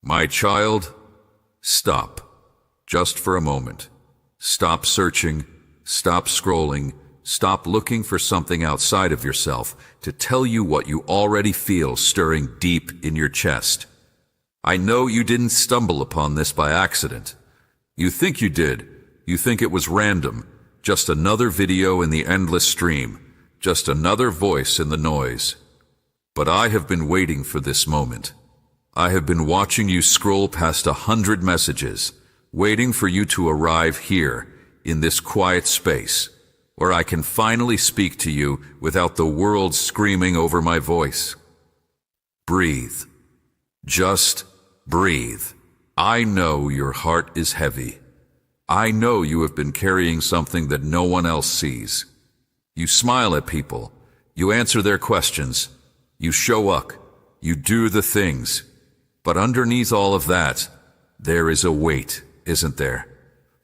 My child, stop. Just for a moment. Stop searching, stop scrolling, stop looking for something outside of yourself to tell you what you already feel stirring deep in your chest. I know you didn't stumble upon this by accident. You think you did. You think it was random, just another video in the endless stream, just another voice in the noise. But I have been waiting for this moment. I have been watching you scroll past 100 messages, waiting for you to arrive here, in this quiet space, where I can finally speak to you without the world screaming over my voice. Breathe. Just breathe. I know your heart is heavy. I know you have been carrying something that no one else sees. You smile at people. You answer their questions. You show up. You do the things. But underneath all of that, there is a weight, isn't there?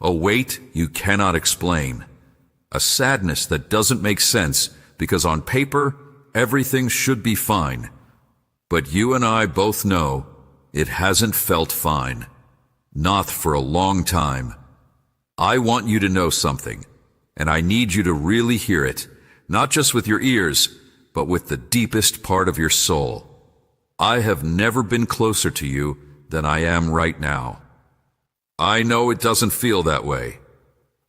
A weight you cannot explain. A sadness that doesn't make sense because on paper, everything should be fine. But you and I both know it hasn't felt fine. Not for a long time. I want you to know something, and I need you to really hear it, not just with your ears, but with the deepest part of your soul. I have never been closer to you than I am right now. I know it doesn't feel that way.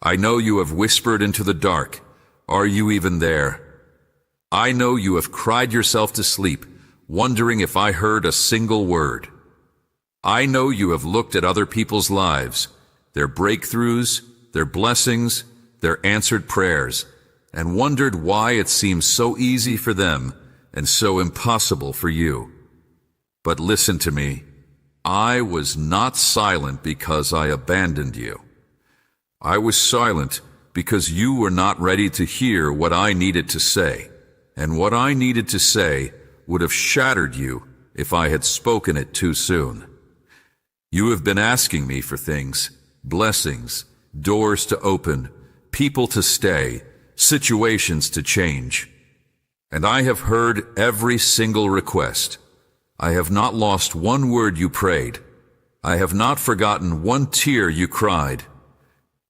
I know you have whispered into the dark, "Are you even there?" I know you have cried yourself to sleep, wondering if I heard a single word. I know you have looked at other people's lives, their breakthroughs, their blessings, their answered prayers, and wondered why it seems so easy for them and so impossible for you. But listen to me. I was not silent because I abandoned you. I was silent because you were not ready to hear what I needed to say, and what I needed to say would have shattered you if I had spoken it too soon. You have been asking me for things, blessings, doors to open, people to stay, situations to change. And I have heard every single request. I have not lost one word you prayed. I have not forgotten one tear you cried.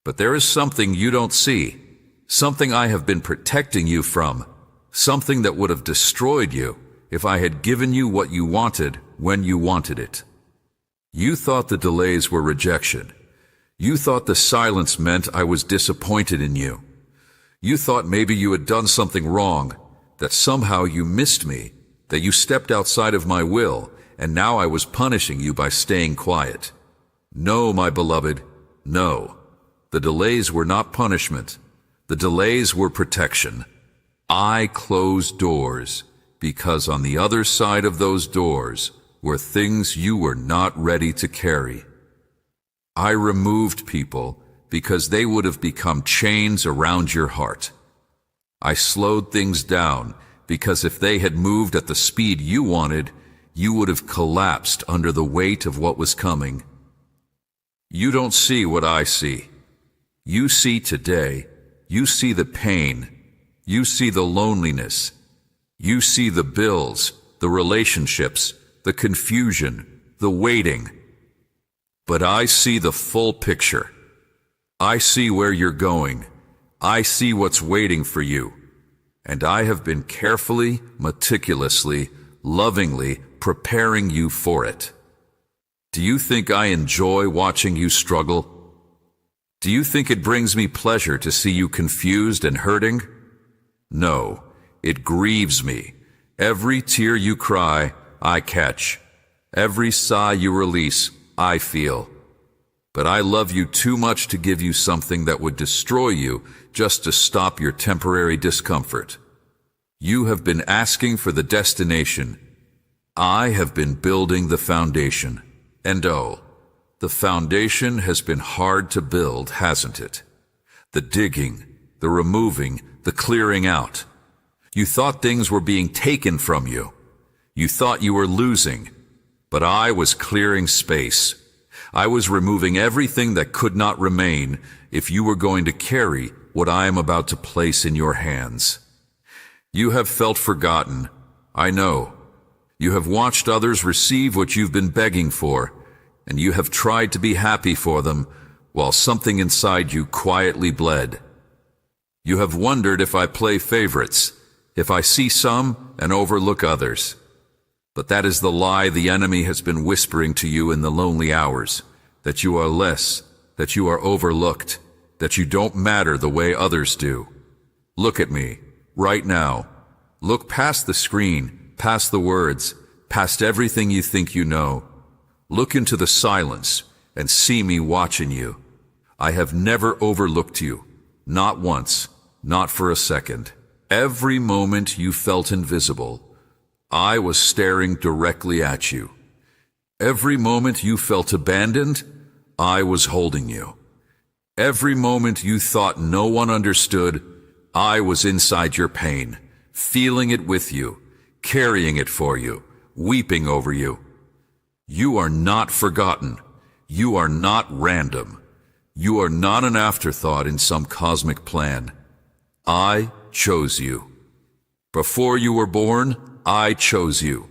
But there is something you don't see, something I have been protecting you from, something that would have destroyed you if I had given you what you wanted when you wanted it. You thought the delays were rejection. You thought the silence meant I was disappointed in you. You thought maybe you had done something wrong, that somehow you missed me, that you stepped outside of my will, and now I was punishing you by staying quiet. No, my beloved, no. The delays were not punishment. The delays were protection. I closed doors because on the other side of those doors were things you were not ready to carry. I removed people because they would have become chains around your heart. I slowed things down because if they had moved at the speed you wanted, you would have collapsed under the weight of what was coming. You don't see what I see. You see today, you see the pain, you see the loneliness, you see the bills, the relationships, the confusion, the waiting. But I see the full picture. I see where you're going. I see what's waiting for you. And I have been carefully, meticulously, lovingly preparing you for it. Do you think I enjoy watching you struggle? Do you think it brings me pleasure to see you confused and hurting? No, it grieves me. Every tear you cry, I catch. Every sigh you release, I feel. But I love you too much to give you something that would destroy you just to stop your temporary discomfort. You have been asking for the destination. I have been building the foundation. And oh, the foundation has been hard to build, hasn't it? The digging, the removing, the clearing out. You thought things were being taken from you. You thought you were losing. But I was clearing space. I was removing everything that could not remain if you were going to carry what I am about to place in your hands. You have felt forgotten. I know. You have watched others receive what you've been begging for, and you have tried to be happy for them while something inside you quietly bled. You have wondered if I play favorites, if I see some and overlook others. But that is the lie the enemy has been whispering to you in the lonely hours, that you are less, that you are overlooked, that you don't matter the way others do. Look at me, right now. Look past the screen, past the words, past everything you think you know. Look into the silence and see me watching you. I have never overlooked you, not once, not for a second. Every moment you felt invisible, I was staring directly at you. Every moment you felt abandoned, I was holding you. Every moment you thought no one understood, I was inside your pain, feeling it with you, carrying it for you, weeping over you. You are not forgotten. You are not random. You are not an afterthought in some cosmic plan. I chose you. Before you were born, I chose you.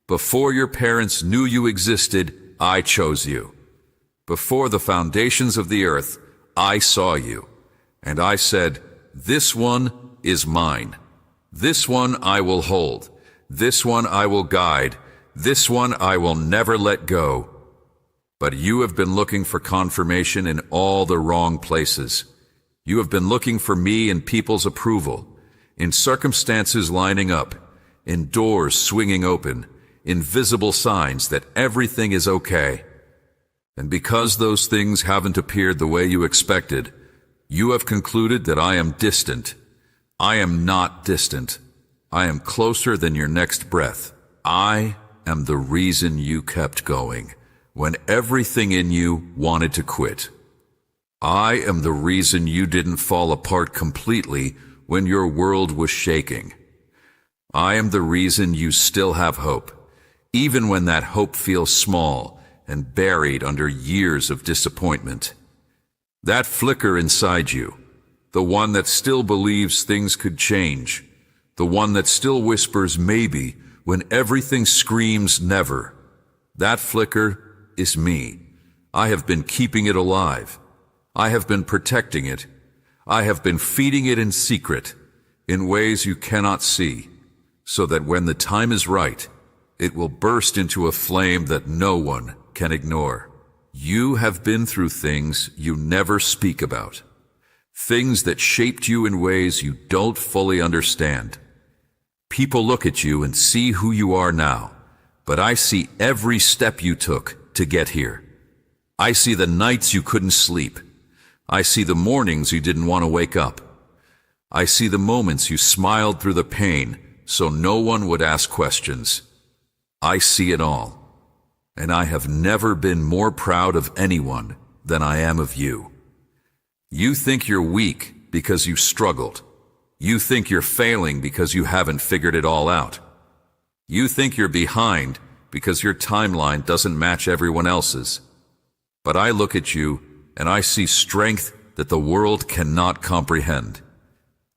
Before your parents knew you existed, I chose you. Before the foundations of the earth, I saw you. And I said, this one is mine. This one I will hold. This one I will guide. This one I will never let go. But you have been looking for confirmation in all the wrong places. You have been looking for me in people's approval, in circumstances lining up, in doors swinging open, in visible signs that everything is okay. And because those things haven't appeared the way you expected, you have concluded that I am distant. I am not distant. I am closer than your next breath. I am the reason you kept going when everything in you wanted to quit. I am the reason you didn't fall apart completely when your world was shaking. I am the reason you still have hope, even when that hope feels small and buried under years of disappointment. That flicker inside you, the one that still believes things could change, the one that still whispers maybe when everything screams never, that flicker is me. I have been keeping it alive. I have been protecting it. I have been feeding it in secret, in ways you cannot see, so that when the time is right, it will burst into a flame that no one can ignore. You have been through things you never speak about, things that shaped you in ways you don't fully understand. People look at you and see who you are now, but I see every step you took to get here. I see the nights you couldn't sleep. I see the mornings you didn't want to wake up. I see the moments you smiled through the pain so no one would ask questions. I see it all. And I have never been more proud of anyone than I am of you. You think you're weak because you struggled. You think you're failing because you haven't figured it all out. You think you're behind because your timeline doesn't match everyone else's. But I look at you and I see strength that the world cannot comprehend.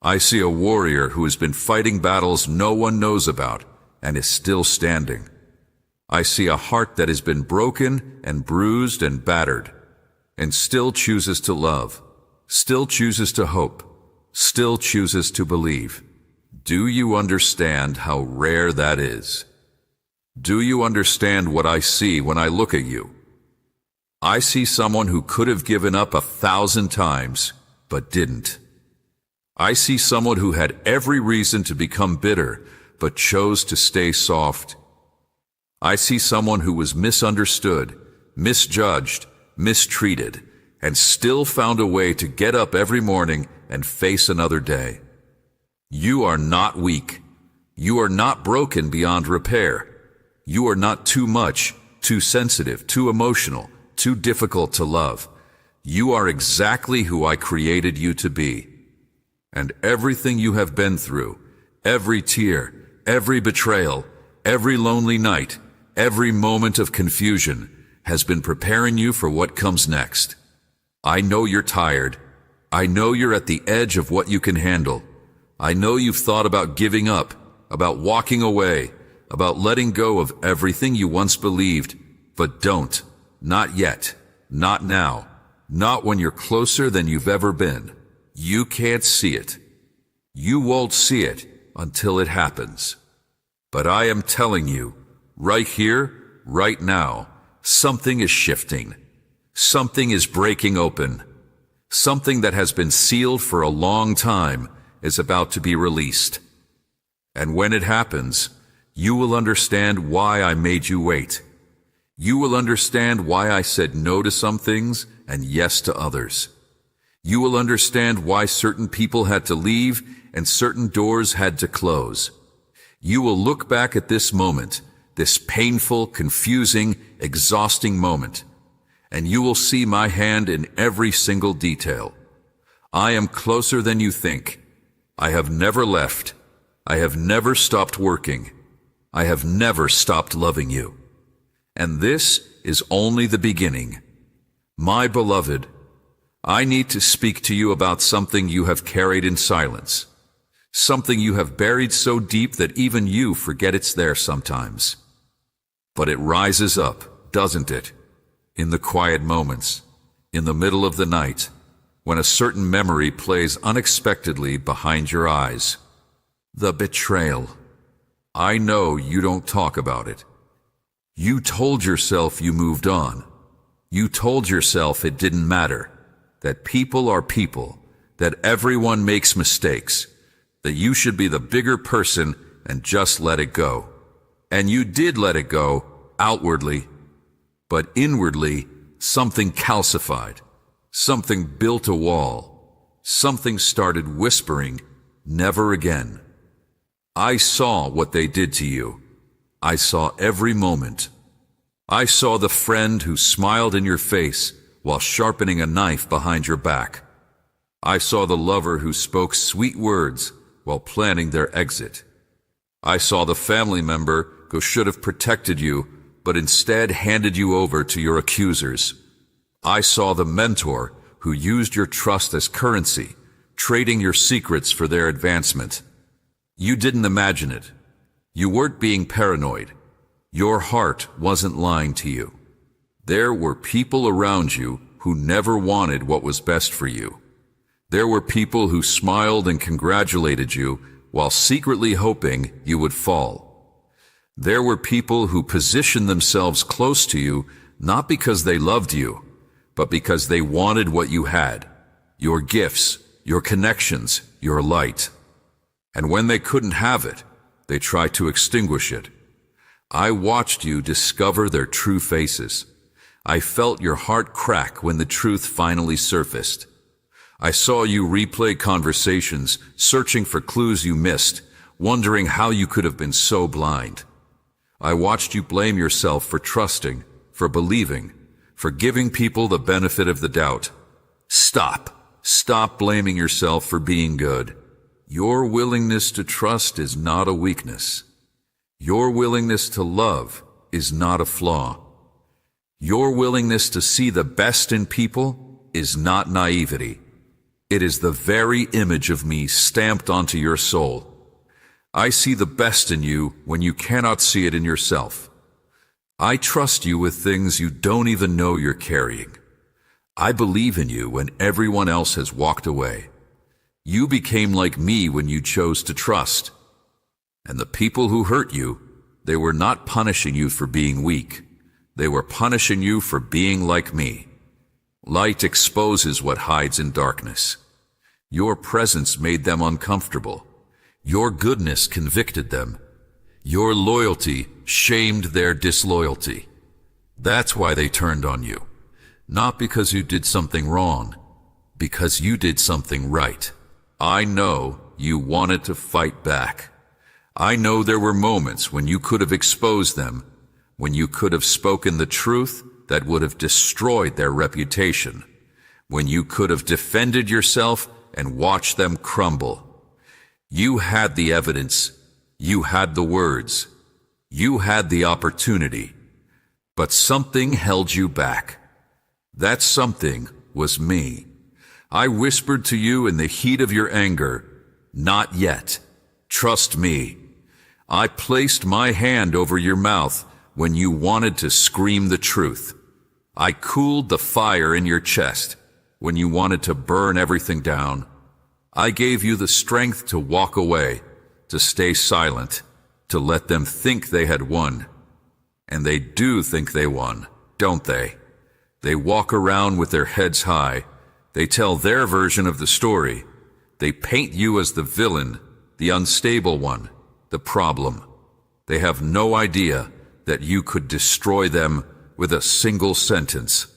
I see a warrior who has been fighting battles no one knows about and is still standing. I see a heart that has been broken and bruised and battered, and still chooses to love, still chooses to hope, still chooses to believe. Do you understand how rare that is? Do you understand what I see when I look at you? I see someone who could have given up 1,000 times, but didn't. I see someone who had every reason to become bitter, but chose to stay soft. I see someone who was misunderstood, misjudged, mistreated, and still found a way to get up every morning and face another day. You are not weak. You are not broken beyond repair. You are not too much, too sensitive, too emotional, too difficult to love. You are exactly who I created you to be. And everything you have been through, every tear, every betrayal, every lonely night, every moment of confusion, has been preparing you for what comes next. I know you're tired. I know you're at the edge of what you can handle. I know you've thought about giving up, about walking away, about letting go of everything you once believed, but don't. Not yet. Not now. Not when you're closer than you've ever been. You can't see it. You won't see it until it happens. But I am telling you, right here, right now, something is shifting. Something is breaking open. Something that has been sealed for a long time is about to be released. And when it happens, you will understand why I made you wait. You will understand why I said no to some things and yes to others. You will understand why certain people had to leave and certain doors had to close. You will look back at this moment, this painful, confusing, exhausting moment, and you will see my hand in every single detail. I am closer than you think. I have never left. I have never stopped working. I have never stopped loving you. And this is only the beginning. My beloved, I need to speak to you about something you have carried in silence. Something you have buried so deep that even you forget it's there sometimes. But it rises up, doesn't it? In the quiet moments, in the middle of the night, when a certain memory plays unexpectedly behind your eyes. The betrayal. I know you don't talk about it. You told yourself you moved on. You told yourself it didn't matter, that people are people, that everyone makes mistakes, that you should be the bigger person and just let it go. And you did let it go, outwardly, but inwardly, something calcified, something built a wall, something started whispering, never again. I saw what they did to you. I saw every moment. I saw the friend who smiled in your face while sharpening a knife behind your back. I saw the lover who spoke sweet words while planning their exit. I saw the family member who should have protected you, but instead handed you over to your accusers. I saw the mentor who used your trust as currency, trading your secrets for their advancement. You didn't imagine it. You weren't being paranoid. Your heart wasn't lying to you. There were people around you who never wanted what was best for you. There were people who smiled and congratulated you while secretly hoping you would fall. There were people who positioned themselves close to you not because they loved you, but because they wanted what you had, your gifts, your connections, your light. And when they couldn't have it, they tried to extinguish it. I watched you discover their true faces. I felt your heart crack when the truth finally surfaced. I saw you replay conversations, searching for clues you missed, wondering how you could have been so blind. I watched you blame yourself for trusting, for believing, for giving people the benefit of the doubt. Stop. Stop blaming yourself for being good. Your willingness to trust is not a weakness. Your willingness to love is not a flaw. Your willingness to see the best in people is not naivety. It is the very image of me stamped onto your soul. I see the best in you when you cannot see it in yourself. I trust you with things you don't even know you're carrying. I believe in you when everyone else has walked away. You became like me when you chose to trust. And the people who hurt you, they were not punishing you for being weak. They were punishing you for being like me. Light exposes what hides in darkness. Your presence made them uncomfortable. Your goodness convicted them. Your loyalty shamed their disloyalty. That's why they turned on you. Not because you did something wrong, because you did something right. I know you wanted to fight back. I know there were moments when you could have exposed them, when you could have spoken the truth that would have destroyed their reputation, when you could have defended yourself and watched them crumble. You had the evidence, you had the words, you had the opportunity, but something held you back. That something was me. I whispered to you in the heat of your anger, "Not yet. Trust me." I placed my hand over your mouth when you wanted to scream the truth. I cooled the fire in your chest when you wanted to burn everything down. I gave you the strength to walk away, to stay silent, to let them think they had won. And they do think they won, don't they? They walk around with their heads high. They tell their version of the story. They paint you as the villain, the unstable one, the problem. They have no idea that you could destroy them with a single sentence.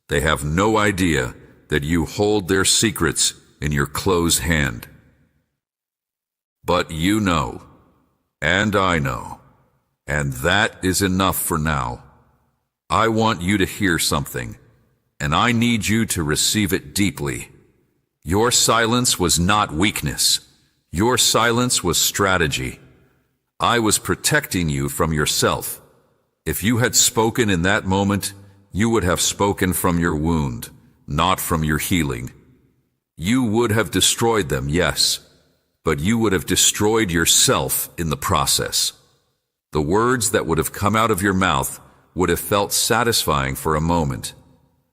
They have no idea that you hold their secrets in your closed hand. But you know, and I know, and that is enough for now. I want you to hear something, and I need you to receive it deeply. Your silence was not weakness. Your silence was strategy. I was protecting you from yourself. If you had spoken in that moment, you would have spoken from your wound, not from your healing. You would have destroyed them, yes, but you would have destroyed yourself in the process. The words that would have come out of your mouth would have felt satisfying for a moment,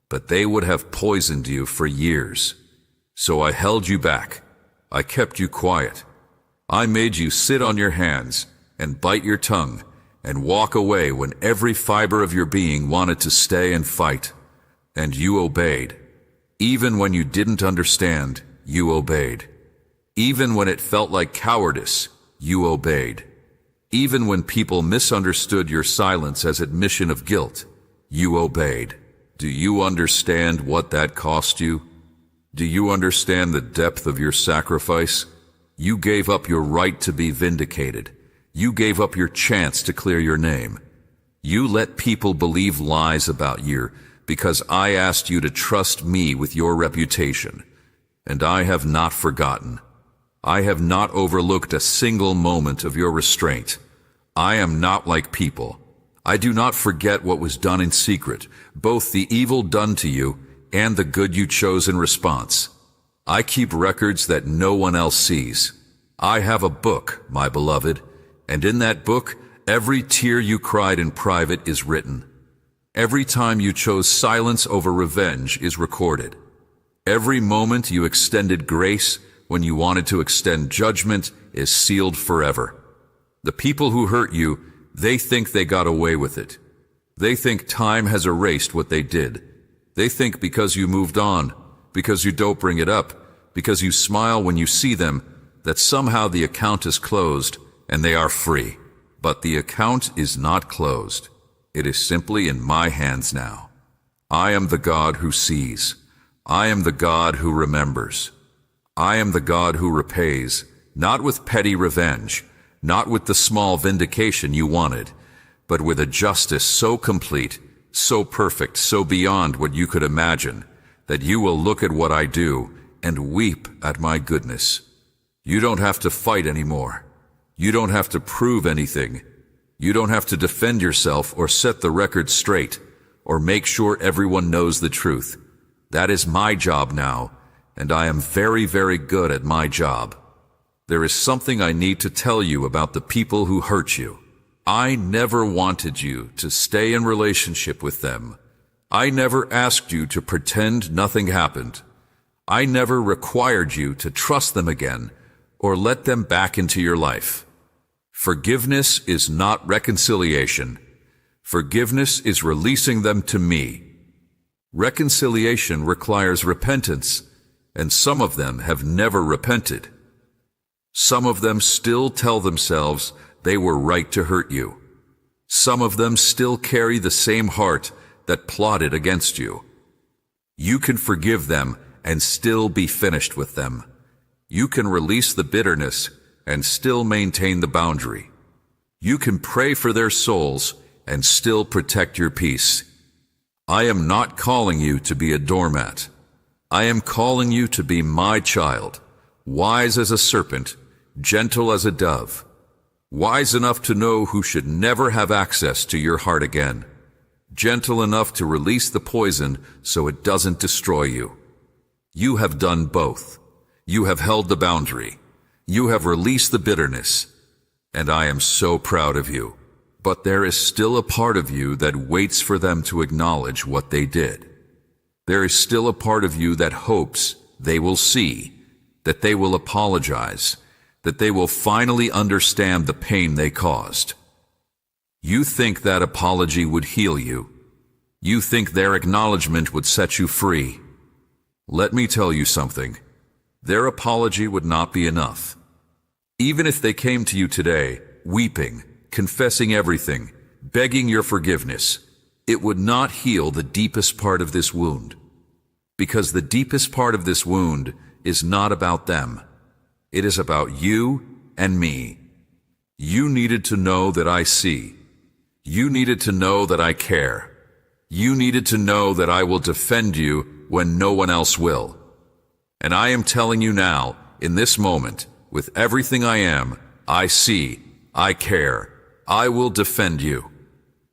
but they would have poisoned you for years. So I held you back. I kept you quiet. I made you sit on your hands and bite your tongue and walk away when every fiber of your being wanted to stay and fight. And you obeyed. Even when you didn't understand, you obeyed. Even when it felt like cowardice, you obeyed. Even when people misunderstood your silence as admission of guilt, you obeyed. Do you understand what that cost you? Do you understand the depth of your sacrifice? You gave up your right to be vindicated. You gave up your chance to clear your name. You let people believe lies about you because I asked you to trust me with your reputation. And I have not forgotten. I have not overlooked a single moment of your restraint. I am not like people. I do not forget what was done in secret, both the evil done to you and the good you chose in response. I keep records that no one else sees. I have a book, my beloved, and in that book, every tear you cried in private is written. Every time you chose silence over revenge is recorded. Every moment you extended grace when you wanted to extend judgment is sealed forever. The people who hurt you, they think they got away with it. They think time has erased what they did. They think because you moved on, because you don't bring it up, because you smile when you see them, that somehow the account is closed and they are free. But the account is not closed. It is simply in my hands now. I am the God who sees. I am the God who remembers. I am the God who repays, not with petty revenge, not with the small vindication you wanted, but with a justice so complete, so perfect, so beyond what you could imagine, that you will look at what I do and weep at my goodness. You don't have to fight anymore. You don't have to prove anything. You don't have to defend yourself or set the record straight or make sure everyone knows the truth. That is my job now, and I am very, very good at my job. There is something I need to tell you about the people who hurt you. I never wanted you to stay in relationship with them. I never asked you to pretend nothing happened. I never required you to trust them again or let them back into your life. Forgiveness is not reconciliation. Forgiveness is releasing them to me. Reconciliation requires repentance, and some of them have never repented. Some of them still tell themselves they were right to hurt you. Some of them still carry the same heart that plotted against you. You can forgive them and still be finished with them. You can release the bitterness and still maintain the boundary. You can pray for their souls and still protect your peace. I am not calling you to be a doormat. I am calling you to be my child, wise as a serpent, gentle as a dove, wise enough to know who should never have access to your heart again, gentle enough to release the poison so it doesn't destroy you. You have done both. You have held the boundary. You have released the bitterness, and I am so proud of you. But there is still a part of you that waits for them to acknowledge what they did. There is still a part of you that hopes they will see, that they will apologize, that they will finally understand the pain they caused. You think that apology would heal you. You think their acknowledgement would set you free. Let me tell you something. Their apology would not be enough. Even if they came to you today, weeping, confessing everything, begging your forgiveness, it would not heal the deepest part of this wound. Because the deepest part of this wound is not about them. It is about you and me. You needed to know that I see. You needed to know that I care. You needed to know that I will defend you when no one else will. And I am telling you now, in this moment, with everything I am, I see, I care, I will defend you.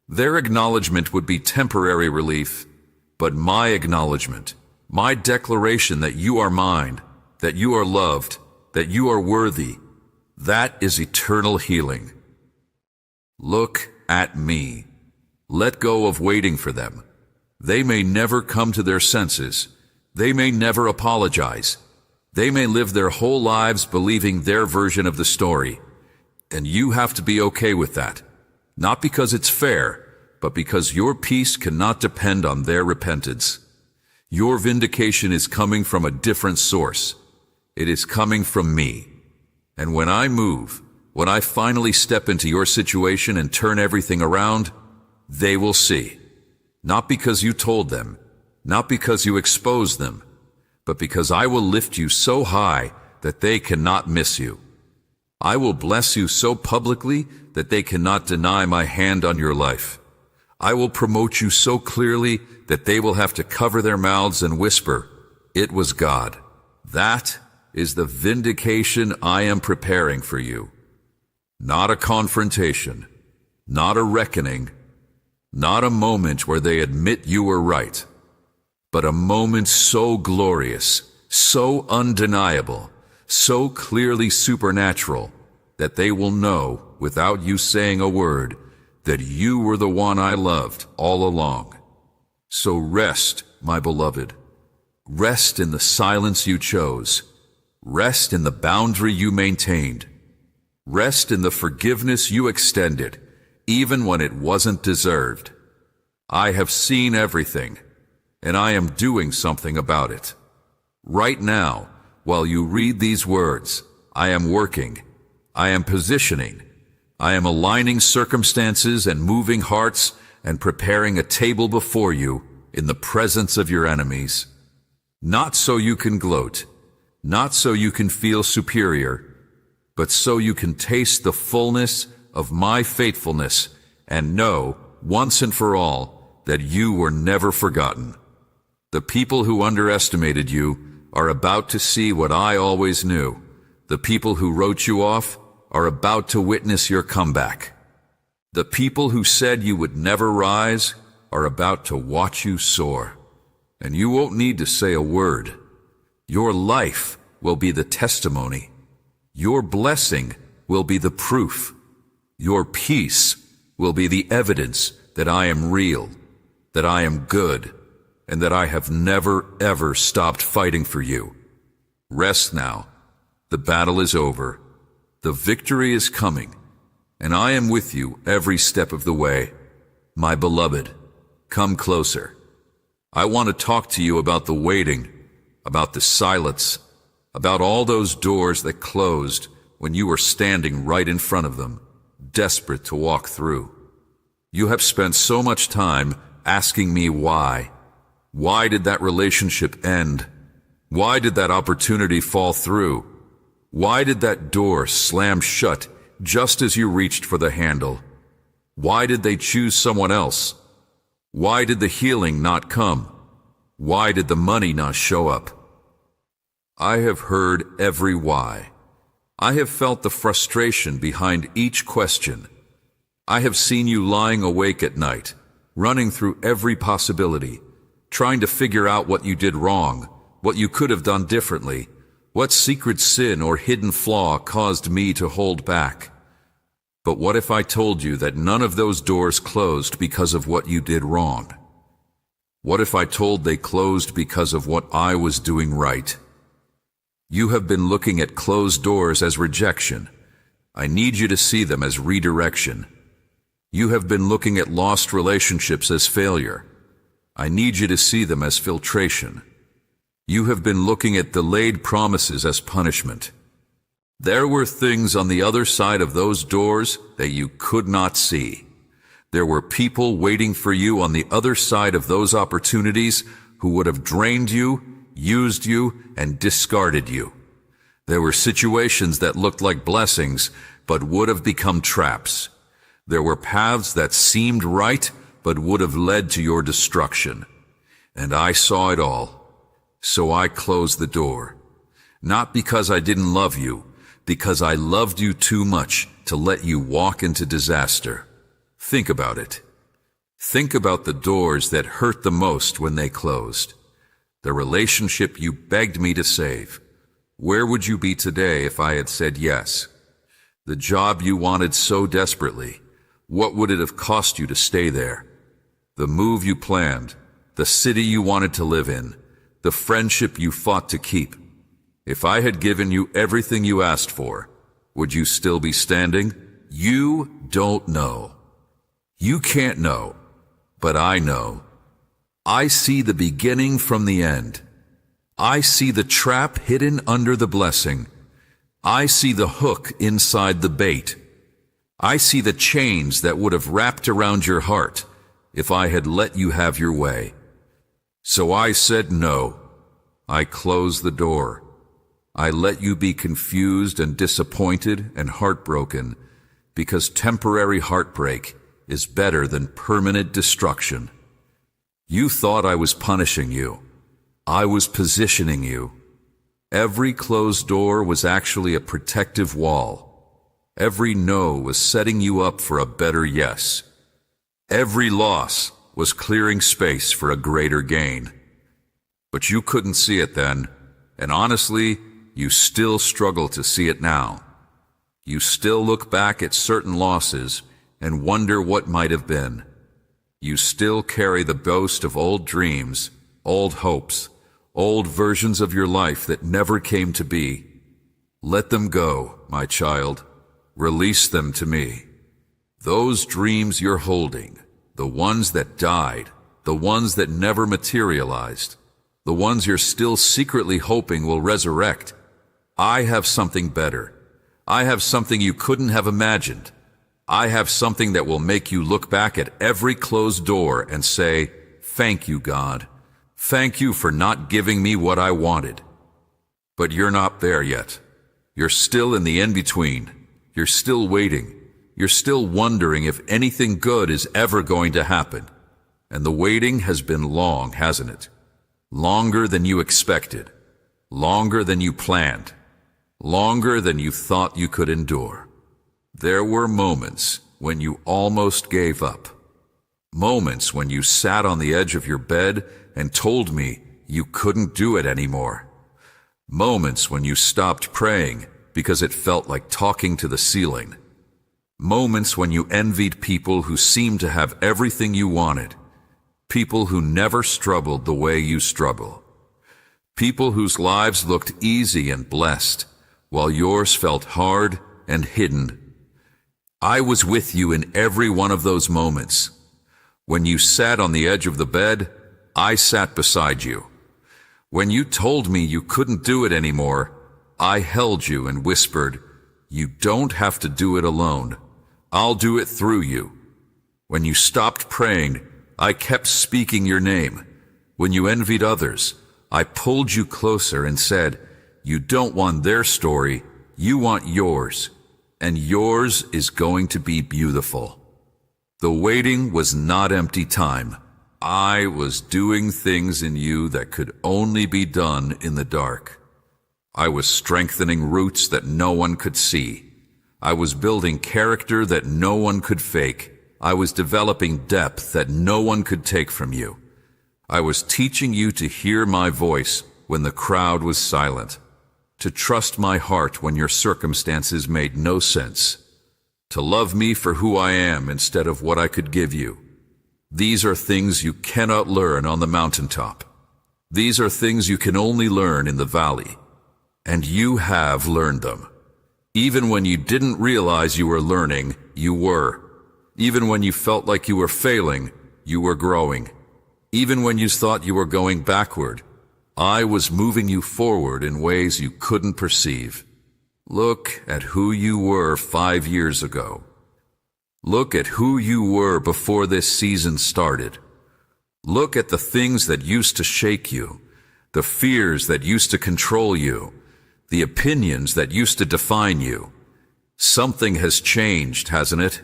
Their acknowledgement would be temporary relief, but my acknowledgement, my declaration that you are mine, that you are loved, that you are worthy, that is eternal healing. Look at me. Let go of waiting for them. They may never come to their senses. They may never apologize. They may live their whole lives believing their version of the story. And you have to be okay with that. Not because it's fair, but because your peace cannot depend on their repentance. Your vindication is coming from a different source. It is coming from me. And when I move, when I finally step into your situation and turn everything around, they will see. Not because you told them, not because you exposed them, but because I will lift you so high that they cannot miss you. I will bless you so publicly that they cannot deny my hand on your life. I will promote you so clearly that they will have to cover their mouths and whisper, "It was God." That is the vindication I am preparing for you. Not a confrontation, not a reckoning, not a moment where they admit you were right, but a moment so glorious, so undeniable, so clearly supernatural, that they will know, without you saying a word, that you were the one I loved all along. So rest, my beloved. Rest in the silence you chose. Rest in the boundary you maintained. Rest in the forgiveness you extended, even when it wasn't deserved. I have seen everything, and I am doing something about it. Right now, while you read these words, I am working, I am positioning, I am aligning circumstances and moving hearts and preparing a table before you in the presence of your enemies. Not so you can gloat, not so you can feel superior, but so you can taste the fullness of my faithfulness and know, once and for all, that you were never forgotten. The people who underestimated you are about to see what I always knew. The people who wrote you off are about to witness your comeback. The people who said you would never rise are about to watch you soar. And you won't need to say a word. Your life will be the testimony. Your blessing will be the proof. Your peace will be the evidence that I am real, that I am good, and that I have never, ever stopped fighting for you. Rest now. The battle is over. The victory is coming, and I am with you every step of the way. My beloved, come closer. I want to talk to you about the waiting, about the silence, about all those doors that closed when you were standing right in front of them, desperate to walk through. You have spent so much time asking me why. Why did that relationship end? Why did that opportunity fall through? Why did that door slam shut just as you reached for the handle? Why did they choose someone else? Why did the healing not come? Why did the money not show up? I have heard every why. I have felt the frustration behind each question. I have seen you lying awake at night, running through every possibility, trying to figure out what you did wrong, what you could have done differently, what secret sin or hidden flaw caused me to hold back. But what if I told you that none of those doors closed because of what you did wrong? What if I told they closed because of what I was doing right? You have been looking at closed doors as rejection. I need you to see them as redirection. You have been looking at lost relationships as failure. I need you to see them as filtration. You have been looking at delayed promises as punishment. There were things on the other side of those doors that you could not see. There were people waiting for you on the other side of those opportunities who would have drained you, used you, and discarded you. There were situations that looked like blessings, but would have become traps. There were paths that seemed right, but would have led to your destruction. And I saw it all. So I closed the door. Not because I didn't love you, because I loved you too much to let you walk into disaster. Think about it. Think about the doors that hurt the most when they closed. The relationship you begged me to save. Where would you be today if I had said yes? The job you wanted so desperately. What would it have cost you to stay there? The move you planned, the city you wanted to live in, the friendship you fought to keep. If I had given you everything you asked for, would you still be standing? You don't know. You can't know, but I know. I see the beginning from the end. I see the trap hidden under the blessing. I see the hook inside the bait. I see the chains that would have wrapped around your heart if I had let you have your way. So I said no. I closed the door. I let you be confused and disappointed and heartbroken because temporary heartbreak is better than permanent destruction. You thought I was punishing you. I was positioning you. Every closed door was actually a protective wall. Every no was setting you up for a better yes. Every loss was clearing space for a greater gain. But you couldn't see it then, and honestly, you still struggle to see it now. You still look back at certain losses and wonder what might have been. You still carry the ghost of old dreams, old hopes, old versions of your life that never came to be. Let them go, my child. Release them to me. Those dreams you're holding, the ones that died, the ones that never materialized, the ones you're still secretly hoping will resurrect. I have something better. I have something you couldn't have imagined. I have something that will make you look back at every closed door and say, "Thank you, God. Thank you for not giving me what I wanted." But you're not there yet. You're still in the in-between. You're still waiting. You're still wondering if anything good is ever going to happen. And the waiting has been long, hasn't it? Longer than you expected. Longer than you planned. Longer than you thought you could endure. There were moments when you almost gave up. Moments when you sat on the edge of your bed and told me you couldn't do it anymore. Moments when you stopped praying because it felt like talking to the ceiling. Moments when you envied people who seemed to have everything you wanted. People who never struggled the way you struggle. People whose lives looked easy and blessed, while yours felt hard and hidden. I was with you in every one of those moments. When you sat on the edge of the bed, I sat beside you. When you told me you couldn't do it anymore, I held you and whispered, "You don't have to do it alone. I'll do it through you." When you stopped praying, I kept speaking your name. When you envied others, I pulled you closer and said, "You don't want their story, you want yours. And yours is going to be beautiful." The waiting was not empty time. I was doing things in you that could only be done in the dark. I was strengthening roots that no one could see. I was building character that no one could fake. I was developing depth that no one could take from you. I was teaching you to hear my voice when the crowd was silent, to trust my heart when your circumstances made no sense. to love me for who I am instead of what I could give you. These are things you cannot learn on the mountaintop. These are things you can only learn in the valley. And you have learned them. Even when you didn't realize you were learning, you were. Even when you felt like you were failing, you were growing. Even when you thought you were going backward, I was moving you forward in ways you couldn't perceive. Look at who you were 5 years ago. Look at who you were before this season started. Look at the things that used to shake you, the fears that used to control you, the opinions that used to define you. Something has changed, hasn't it?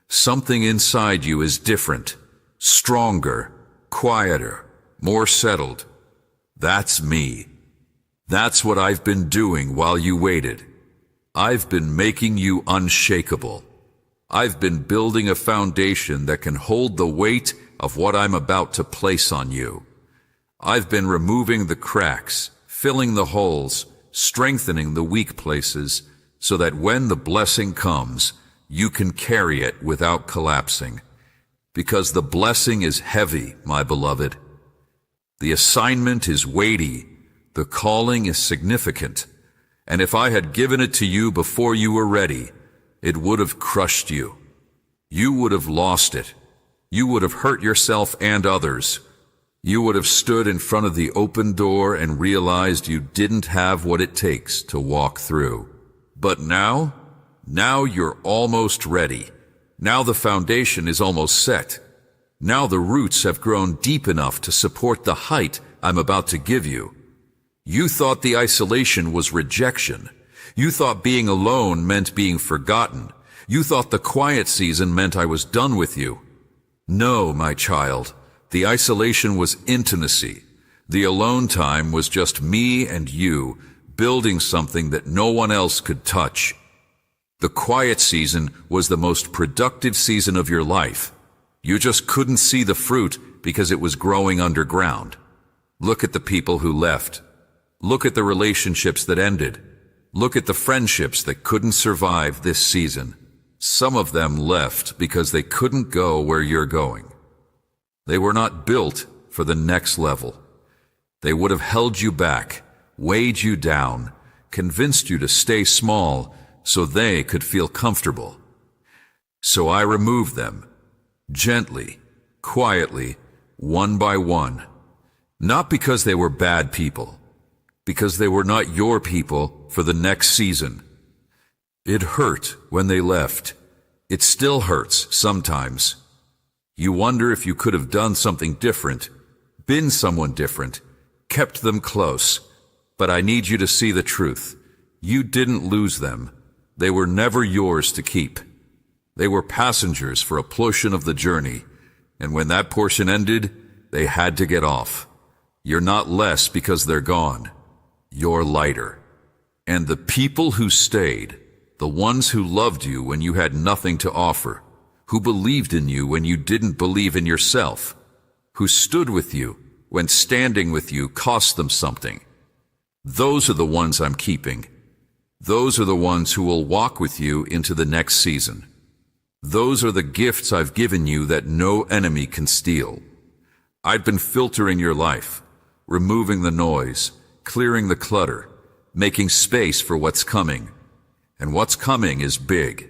Something inside you is different, stronger, quieter, more settled. That's me. That's what I've been doing while you waited. I've been making you unshakable. I've been building a foundation that can hold the weight of what I'm about to place on you. I've been removing the cracks, filling the holes, strengthening the weak places, so that when the blessing comes, you can carry it without collapsing. Because the blessing is heavy, my beloved. The assignment is weighty. The calling is significant. And if I had given it to you before you were ready, it would have crushed you. You would have lost it. You would have hurt yourself and others. You would have stood in front of the open door and realized you didn't have what it takes to walk through. But now you're almost ready. Now the foundation is almost set. Now the roots have grown deep enough to support the height I'm about to give you. You thought the isolation was rejection. You thought being alone meant being forgotten. You thought the quiet season meant I was done with you. No, my child. The isolation was intimacy. The alone time was just me and you, building something that no one else could touch. The quiet season was the most productive season of your life. You just couldn't see the fruit because it was growing underground. Look at the people who left. Look at the relationships that ended. Look at the friendships that couldn't survive this season. Some of them left because they couldn't go where you're going. They were not built for the next level. They would have held you back, weighed you down, convinced you to stay small so they could feel comfortable. So I removed them, gently, quietly, one by one. Not because they were bad people, because they were not your people for the next season. It hurt when they left. It still hurts sometimes. You wonder if you could have done something different, been someone different, kept them close. But I need you to see the truth. You didn't lose them. They were never yours to keep. They were passengers for a portion of the journey, and when that portion ended, they had to get off. You're not less because they're gone. You're lighter. And the people who stayed, the ones who loved you when you had nothing to offer, who believed in you when you didn't believe in yourself, who stood with you when standing with you cost them something. Those are the ones I'm keeping. Those are the ones who will walk with you into the next season. Those are the gifts I've given you that no enemy can steal. I've been filtering your life, removing the noise, clearing the clutter, making space for what's coming. And what's coming is big.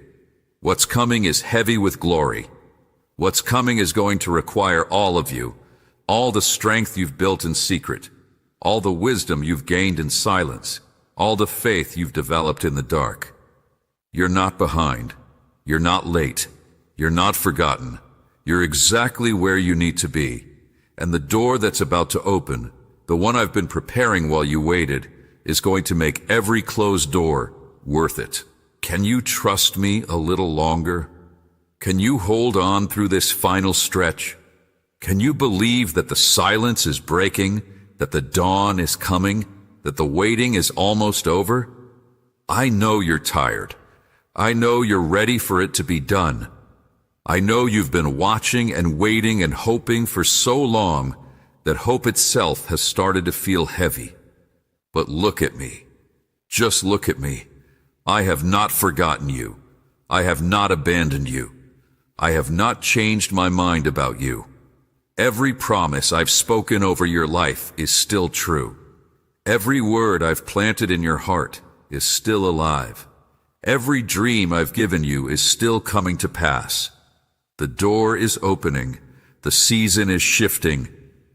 What's coming is heavy with glory. What's coming is going to require all of you, all the strength you've built in secret, all the wisdom you've gained in silence, all the faith you've developed in the dark. You're not behind. You're not late. You're not forgotten. You're exactly where you need to be. And the door that's about to open, the one I've been preparing while you waited, is going to make every closed door worth it. Can you trust me a little longer? Can you hold on through this final stretch? Can you believe that the silence is breaking, that the dawn is coming, that the waiting is almost over? I know you're tired. I know you're ready for it to be done. I know you've been watching and waiting and hoping for so long that hope itself has started to feel heavy. But look at me. Just look at me. I have not forgotten you. I have not abandoned you. I have not changed my mind about you. Every promise I've spoken over your life is still true. Every word I've planted in your heart is still alive. Every dream I've given you is still coming to pass. The door is opening. The season is shifting.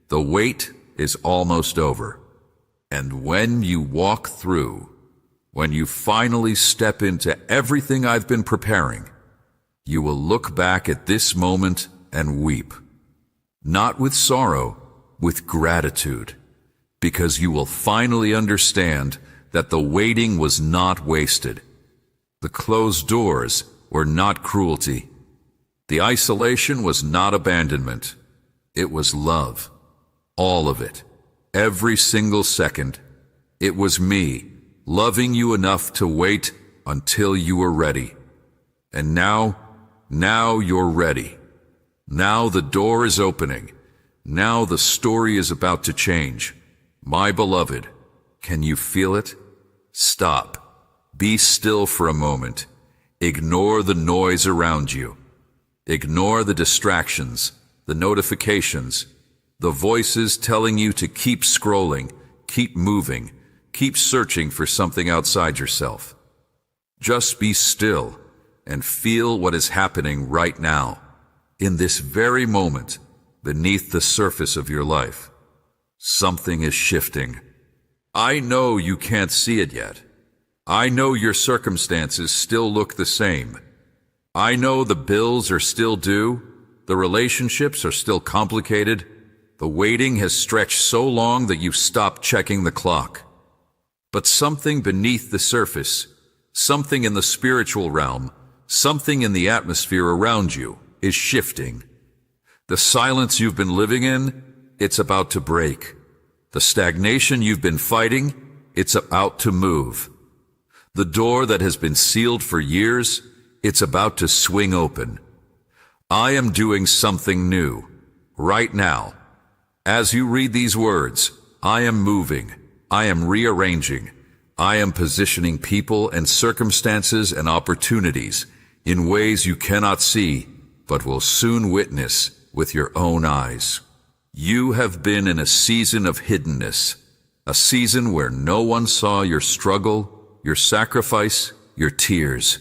The wait is almost over. And when you walk through, when you finally step into everything I've been preparing, you will look back at this moment and weep. Not with sorrow, with gratitude, because you will finally understand that the waiting was not wasted. The closed doors were not cruelty. The isolation was not abandonment. It was love. All of it. Every single second. It was me, loving you enough to wait until you were ready. And now you're ready. Now the door is opening. Now the story is about to change. My beloved, can you feel it? Stop. Be still for a moment. Ignore the noise around you. Ignore the distractions, the notifications, the voices telling you to keep scrolling, keep moving, keep searching for something outside yourself. Just be still and feel what is happening right now, in this very moment, beneath the surface of your life. Something is shifting. I know you can't see it yet. I know your circumstances still look the same. I know the bills are still due, the relationships are still complicated, the waiting has stretched so long that you've stopped checking the clock. But something beneath the surface, something in the spiritual realm, something in the atmosphere around you is shifting. The silence you've been living in, it's about to break. The stagnation you've been fighting, it's about to move. The door that has been sealed for years, it's about to swing open. I am doing something new, right now. As you read these words, I am moving, I am rearranging, I am positioning people and circumstances and opportunities in ways you cannot see, but will soon witness with your own eyes. You have been in a season of hiddenness, a season where no one saw your struggle, your sacrifice, your tears.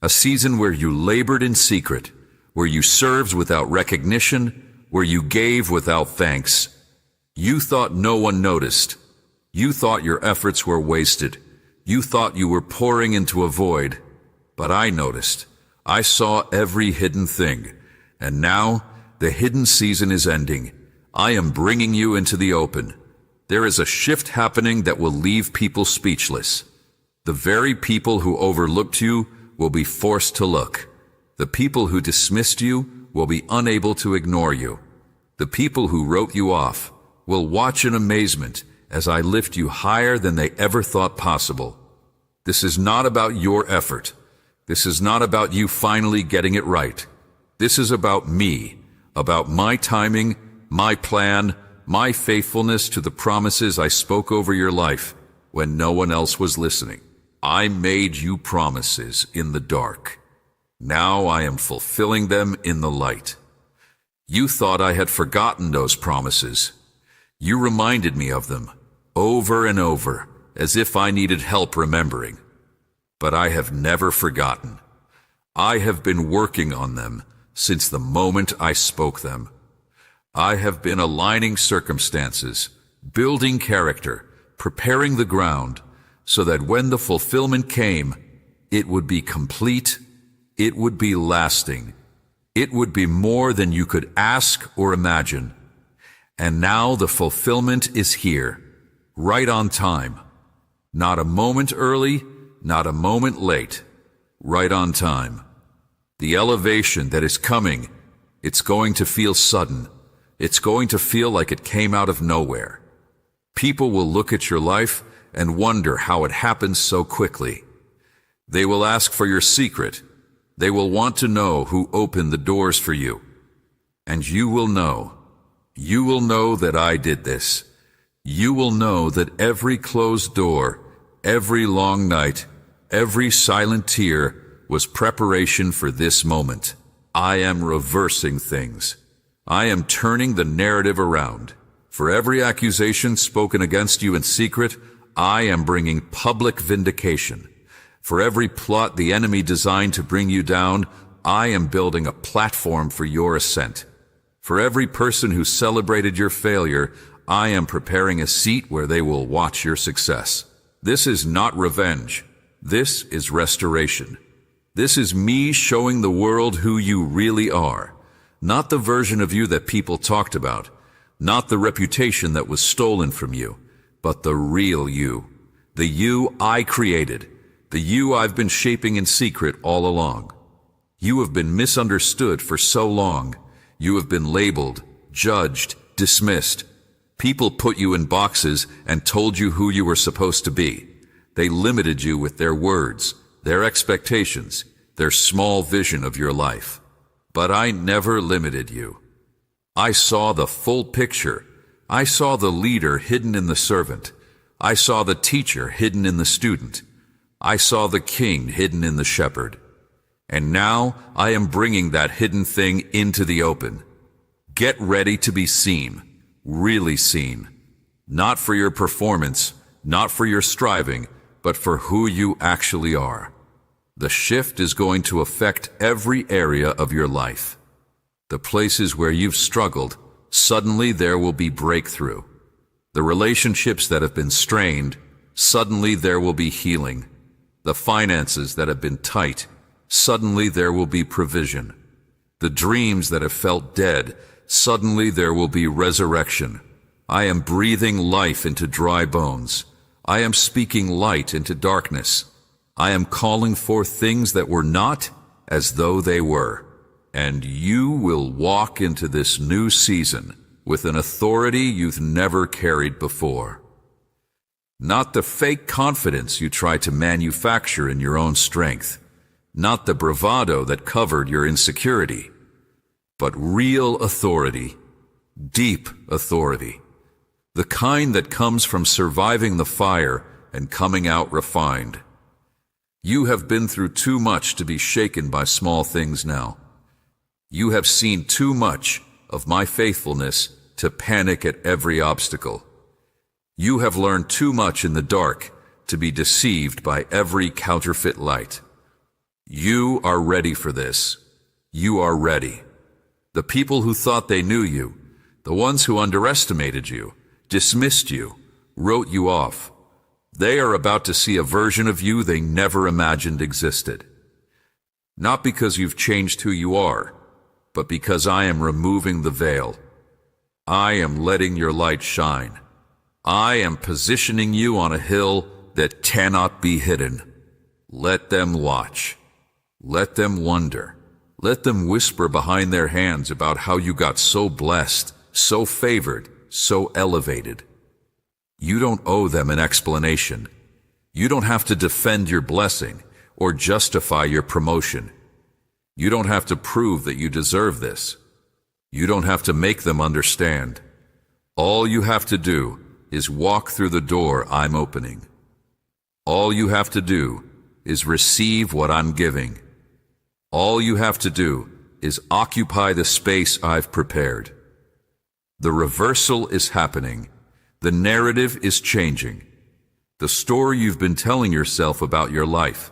A season where you labored in secret, where you served without recognition, where you gave without thanks. You thought no one noticed. You thought your efforts were wasted. You thought you were pouring into a void. But I noticed. I saw every hidden thing. And now, the hidden season is ending. I am bringing you into the open. There is a shift happening that will leave people speechless. The very people who overlooked you will be forced to look. The people who dismissed you will be unable to ignore you. The people who wrote you off will watch in amazement as I lift you higher than they ever thought possible. This is not about your effort. This is not about you finally getting it right. This is about me, about my timing, my plan, my faithfulness to the promises I spoke over your life when no one else was listening. I made you promises in the dark. Now I am fulfilling them in the light. You thought I had forgotten those promises. You reminded me of them over and over as if I needed help remembering. But I have never forgotten. I have been working on them since the moment I spoke them. I have been aligning circumstances, building character, preparing the ground, so that when the fulfillment came, it would be complete, it would be lasting, it would be more than you could ask or imagine. And now the fulfillment is here, right on time. Not a moment early, not a moment late, right on time. The elevation that is coming, it's going to feel sudden. It's going to feel like it came out of nowhere. People will look at your life and wonder how it happened so quickly. They will ask for your secret. They will want to know who opened the doors for you. And you will know. You will know that I did this. You will know that every closed door, every long night, every silent tear was preparation for this moment. I am reversing things. I am turning the narrative around. For every accusation spoken against you in secret, I am bringing public vindication. For every plot the enemy designed to bring you down, I am building a platform for your ascent. For every person who celebrated your failure, I am preparing a seat where they will watch your success. This is not revenge. This is restoration. This is me showing the world who you really are. Not the version of you that people talked about. Not the reputation that was stolen from you. But the real you. The you I created. The you I've been shaping in secret all along. You have been misunderstood for so long. You have been labeled, judged, dismissed. People put you in boxes and told you who you were supposed to be. They limited you with their words, their expectations, their small vision of your life. But I never limited you. I saw the full picture. I saw the leader hidden in the servant. I saw the teacher hidden in the student. I saw the king hidden in the shepherd. And now I am bringing that hidden thing into the open. Get ready to be seen, really seen. Not for your performance, not for your striving, but for who you actually are. The shift is going to affect every area of your life. The places where you've struggled, suddenly there will be breakthrough. The relationships that have been strained, suddenly there will be healing. The finances that have been tight, suddenly there will be provision. The dreams that have felt dead, suddenly there will be resurrection. I am breathing life into dry bones. I am speaking light into darkness. I am calling forth things that were not as though they were. And you will walk into this new season with an authority you've never carried before. Not the fake confidence you try to manufacture in your own strength. Not the bravado that covered your insecurity, but real authority, deep authority, the kind that comes from surviving the fire and coming out refined. You have been through too much to be shaken by small things now. You have seen too much of my faithfulness to panic at every obstacle. You have learned too much in the dark to be deceived by every counterfeit light. You are ready for this. You are ready. The people who thought they knew you, the ones who underestimated you, dismissed you, wrote you off, they are about to see a version of you they never imagined existed. Not because you've changed who you are, but because I am removing the veil. I am letting your light shine. I am positioning you on a hill that cannot be hidden. Let them watch. Let them wonder. Let them whisper behind their hands about how you got so blessed, so favored, so elevated. You don't owe them an explanation. You don't have to defend your blessing or justify your promotion. You don't have to prove that you deserve this. You don't have to make them understand. All you have to do is walk through the door I'm opening. All you have to do is receive what I'm giving. All you have to do is occupy the space I've prepared. The reversal is happening. The narrative is changing. The story you've been telling yourself about your life,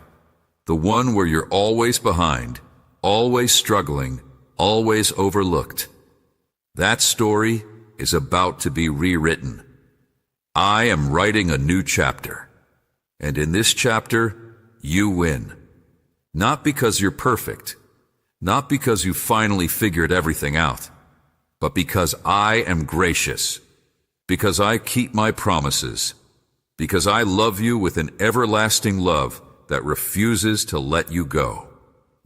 the one where you're always behind, always struggling, always overlooked, that story is about to be rewritten. I am writing a new chapter. And in this chapter, you win. Not because you're perfect, not because you finally figured everything out, but because I am gracious, because I keep my promises, because I love you with an everlasting love that refuses to let you go.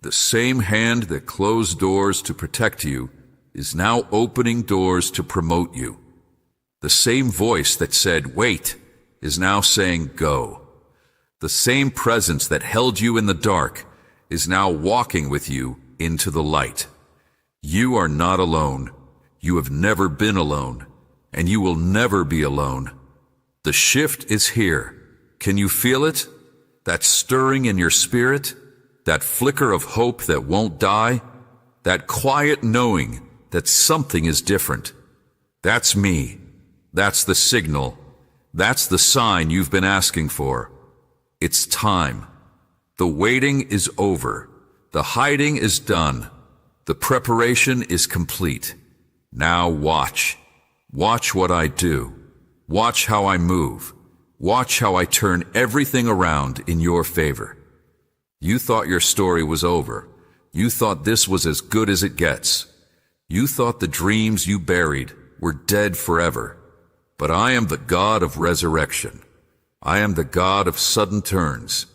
The same hand that closed doors to protect you is now opening doors to promote you. The same voice that said, wait, is now saying, go. The same presence that held you in the dark is now walking with you into the light. You are not alone. You have never been alone, and you will never be alone. The shift is here. Can you feel it? That stirring in your spirit? that flicker of hope that won't die, that quiet knowing that something is different. That's me. That's the signal. That's the sign you've been asking for. It's time. The waiting is over. The hiding is done. The preparation is complete. Now watch. Watch what I do. Watch how I move. Watch how I turn everything around in your favor. You thought your story was over. You thought this was as good as it gets. You thought the dreams you buried were dead forever. But I am the God of resurrection. I am the God of sudden turns.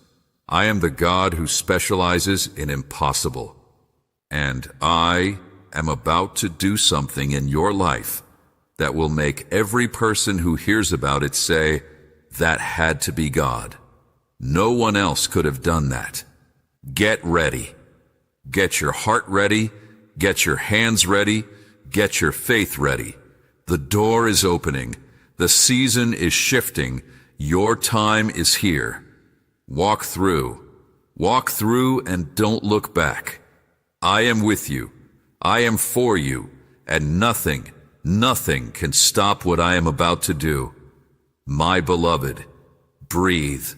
I am the God who specializes in impossible. And I am about to do something in your life that will make every person who hears about it say, that had to be God. No one else could have done that. Get ready. Get your heart ready. Get your hands ready. Get your faith ready. The door is opening. The season is shifting. Your time is here. Walk through. Walk through and don't look back. I am with you. I am for you. And nothing can stop what I am about to do. My beloved, breathe.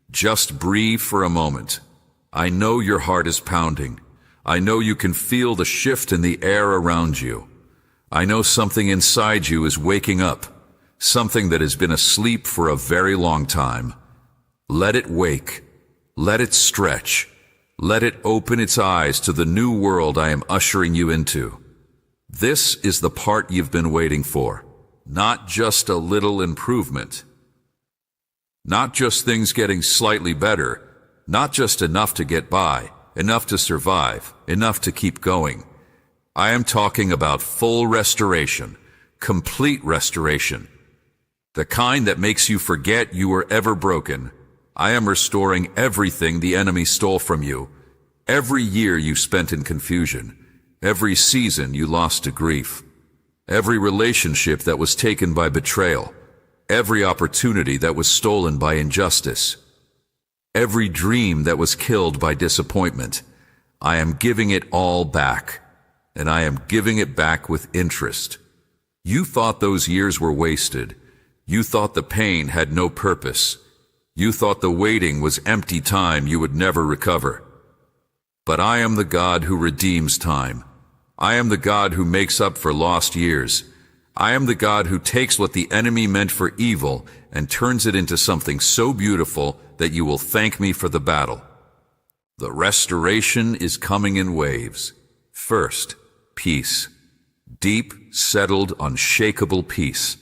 Just breathe for a moment. I know your heart is pounding. I know you can feel the shift in the air around you. I know something inside you is waking up, something that has been asleep for a very long time. Let it wake. Let it stretch. Let it open its eyes to the new world I am ushering you into. This is the part you've been waiting for. Not just a little improvement. Not just things getting slightly better. Not just enough to get by, enough to survive, enough to keep going. I am talking about full restoration, complete restoration. The kind that makes you forget you were ever broken. I am restoring everything the enemy stole from you. Every year you spent in confusion. Every season you lost to grief. Every relationship that was taken by betrayal. Every opportunity that was stolen by injustice. Every dream that was killed by disappointment. I am giving it all back. And I am giving it back with interest. You thought those years were wasted. You thought the pain had no purpose. You thought the waiting was empty time you would never recover. But I am the God who redeems time. I am the God who makes up for lost years. I am the God who takes what the enemy meant for evil and turns it into something so beautiful that you will thank me for the battle. The restoration is coming in waves. First, peace. Deep, settled, unshakable peace.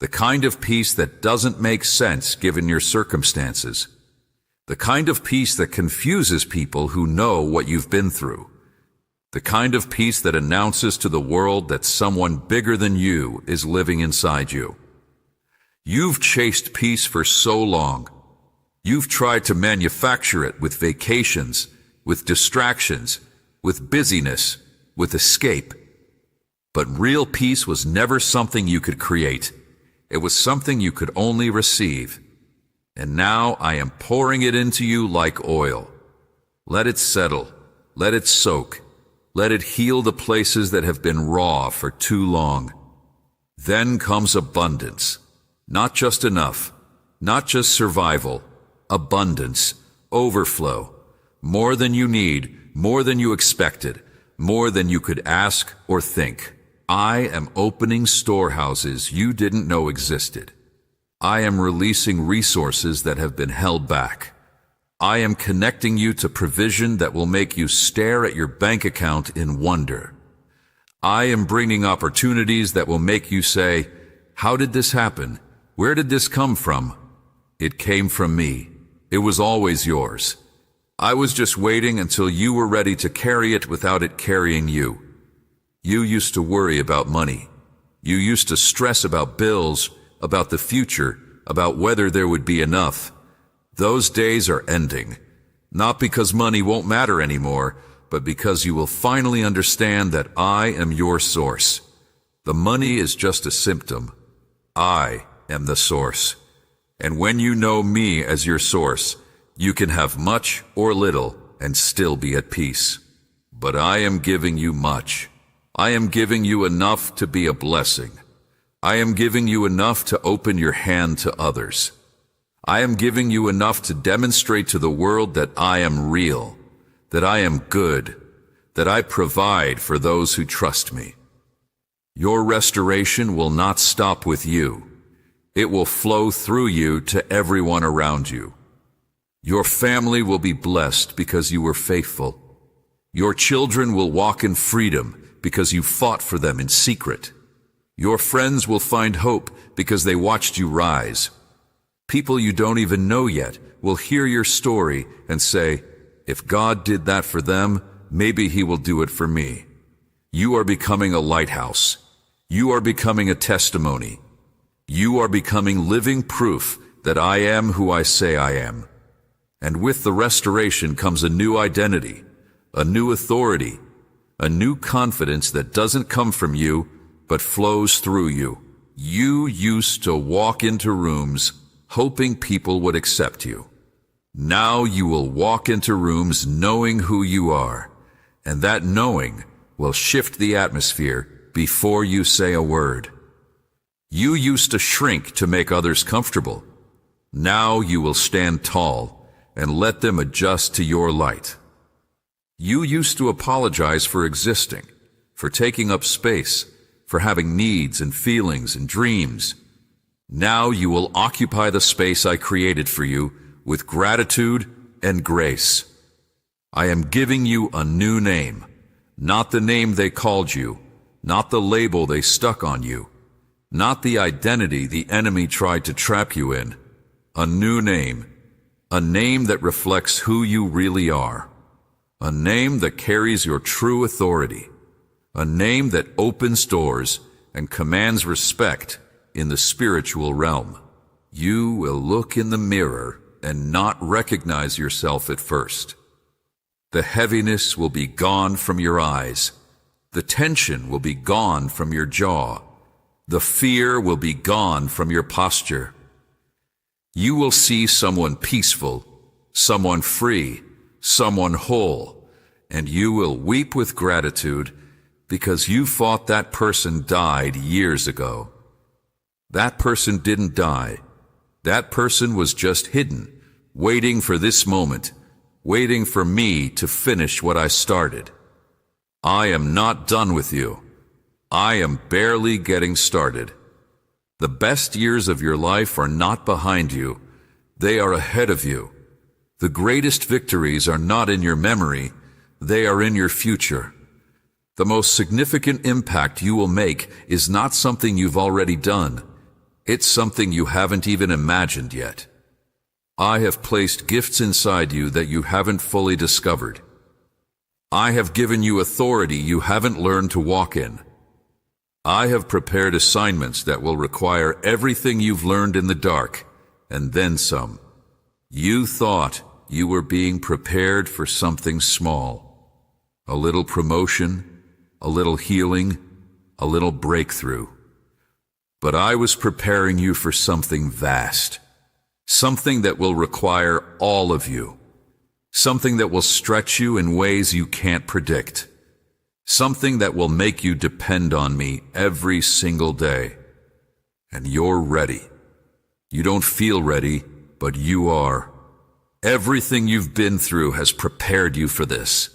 The kind of peace that doesn't make sense given your circumstances. The kind of peace that confuses people who know what you've been through. The kind of peace that announces to the world that someone bigger than you is living inside you. You've chased peace for so long. You've tried to manufacture it with vacations, with distractions, with busyness, with escape. But real peace was never something you could create. It was something you could only receive. And now I am pouring it into you like oil. Let it settle. Let it soak. Let it heal the places that have been raw for too long. Then comes abundance. Not just enough. Not just survival. Abundance. Overflow. More than you need. More than you expected. More than you could ask or think. I am opening storehouses you didn't know existed. I am releasing resources that have been held back. I am connecting you to provision that will make you stare at your bank account in wonder. I am bringing opportunities that will make you say, how did this happen? Where did this come from? It came from me. It was always yours. I was just waiting until you were ready to carry it without it carrying you. You used to worry about money. You used to stress about bills, about the future, about whether there would be enough. Those days are ending. Not because money won't matter anymore, but because you will finally understand that I am your source. The money is just a symptom. I am the source. And when you know me as your source, you can have much or little, and still be at peace. But I am giving you much. I am giving you enough to be a blessing. I am giving you enough to open your hand to others. I am giving you enough to demonstrate to the world that I am real, that I am good, that I provide for those who trust me. Your restoration will not stop with you. It will flow through you to everyone around you. Your family will be blessed because you were faithful. Your children will walk in freedom because you fought for them in secret. Your friends will find hope because they watched you rise. People you don't even know yet will hear your story and say, if God did that for them, maybe He will do it for me. You are becoming a lighthouse. You are becoming a testimony. You are becoming living proof that I am who I say I am. And with the restoration comes a new identity, a new authority, a new confidence that doesn't come from you, but flows through you. You used to walk into rooms hoping people would accept you. Now you will walk into rooms knowing who you are, and that knowing will shift the atmosphere before you say a word. You used to shrink to make others comfortable. Now you will stand tall and let them adjust to your light. You used to apologize for existing, for taking up space, for having needs and feelings and dreams. Now you will occupy the space I created for you with gratitude and grace. I am giving you a new name, not the name they called you, not the label they stuck on you, not the identity the enemy tried to trap you in. A new name, a name that reflects who you really are, a name that carries your true authority, a name that opens doors and commands respect in the spiritual realm. You will look in the mirror and not recognize yourself at first. The heaviness will be gone from your eyes. The tension will be gone from your jaw. The fear will be gone from your posture. You will see someone peaceful, someone free, someone whole, and you will weep with gratitude because you thought that person died years ago. That person didn't die. That person was just hidden, waiting for this moment, waiting for me to finish what I started. I am not done with you. I am barely getting started. The best years of your life are not behind you. They are ahead of you. The greatest victories are not in your memory. They are in your future. The most significant impact you will make is not something you've already done. It's something you haven't even imagined yet. I have placed gifts inside you that you haven't fully discovered. I have given you authority you haven't learned to walk in. I have prepared assignments that will require everything you've learned in the dark, and then some. You thought you were being prepared for something small. A little promotion, a little healing, a little breakthrough. But I was preparing you for something vast. Something that will require all of you. Something that will stretch you in ways you can't predict. Something that will make you depend on me every single day. And you're ready. You don't feel ready, but you are. Everything you've been through has prepared you for this.